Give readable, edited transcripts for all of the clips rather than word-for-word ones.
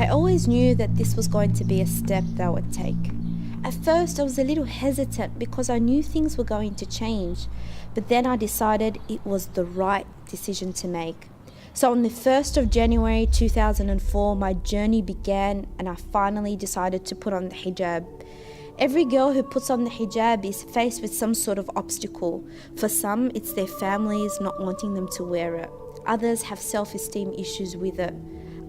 I always knew that this was going to be a step that I would take. At first, I was a little hesitant because I knew things were going to change, but then I decided it was the right decision to make. So on the 1st of January 2004, my journey began and I finally decided to put on the hijab. Every girl who puts on the hijab is faced with some sort of obstacle. For some, it's their families not wanting them to wear it. Others have self-esteem issues with it.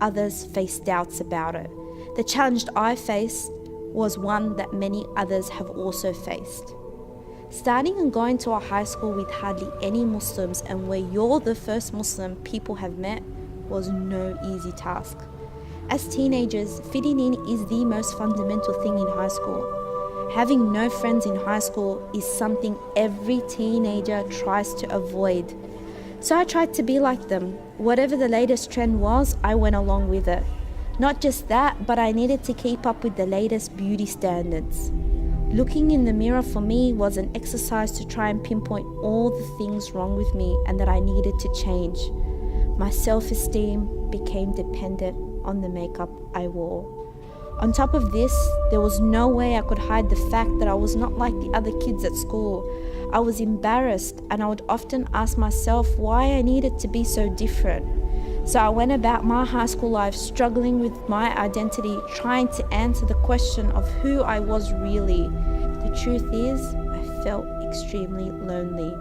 Others face doubts about it. The challenge I faced was one that many others have also faced. Starting and going to a high school with hardly any Muslims and where you're the first Muslim people have met was no easy task. As teenagers, fitting in is the most fundamental thing in high school. Having no friends in high school is something every teenager tries to avoid. So I tried to be like them. Whatever the latest trend was, I went along with it. Not just that, but I needed to keep up with the latest beauty standards. Looking in the mirror for me was an exercise to try and pinpoint all the things wrong with me and that I needed to change. My self-esteem became dependent on the makeup I wore. On top of this, there was no way I could hide the fact that I was not like the other kids at school. I was embarrassed and I would often ask myself why I needed to be so different. So I went about my high school life struggling with my identity, trying to answer the question of who I was really. The truth is, I felt extremely lonely.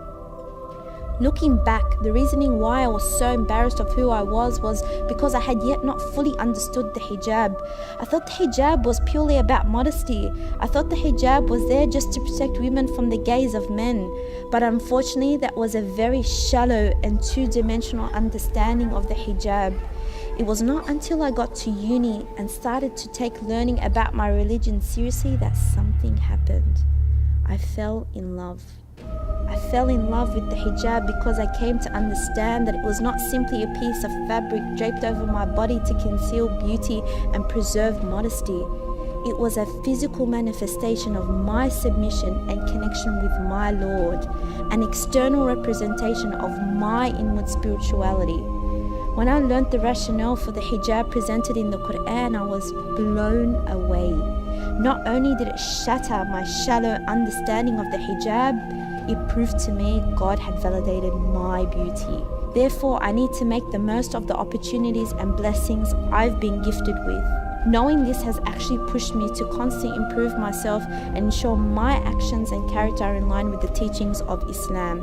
Looking back, the reasoning why I was so embarrassed of who I was because I had yet not fully understood the hijab. I thought the hijab was purely about modesty. I thought the hijab was there just to protect women from the gaze of men. But unfortunately, that was a very shallow and two-dimensional understanding of the hijab. It was not until I got to uni and started to take learning about my religion seriously that something happened. I fell in love. I fell in love with the hijab because I came to understand that it was not simply a piece of fabric draped over my body to conceal beauty and preserve modesty. It was a physical manifestation of my submission and connection with my Lord, an external representation of my inward spirituality. When I learnt the rationale for the hijab presented in the Quran, I was blown away. Not only did it shatter my shallow understanding of the hijab, it proved to me God had validated my beauty. Therefore, I need to make the most of the opportunities and blessings I've been gifted with. Knowing this has actually pushed me to constantly improve myself and ensure my actions and character are in line with the teachings of Islam.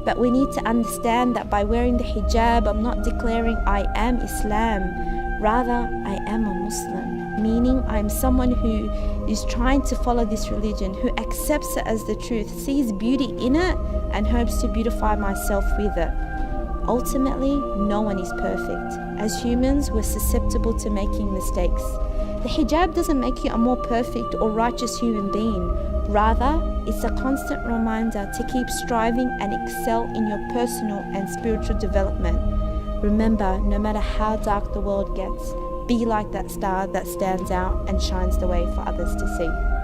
But we need to understand that by wearing the hijab, I'm not declaring I am Islam. Rather, I am a Muslim, meaning I am someone who is trying to follow this religion, who accepts it as the truth, sees beauty in it, and hopes to beautify myself with it. Ultimately, no one is perfect. As humans, we're susceptible to making mistakes. The hijab doesn't make you a more perfect or righteous human being. Rather, it's a constant reminder to keep striving and excel in your personal and spiritual development. Remember, no matter how dark the world gets, be like that star that stands out and shines the way for others to see.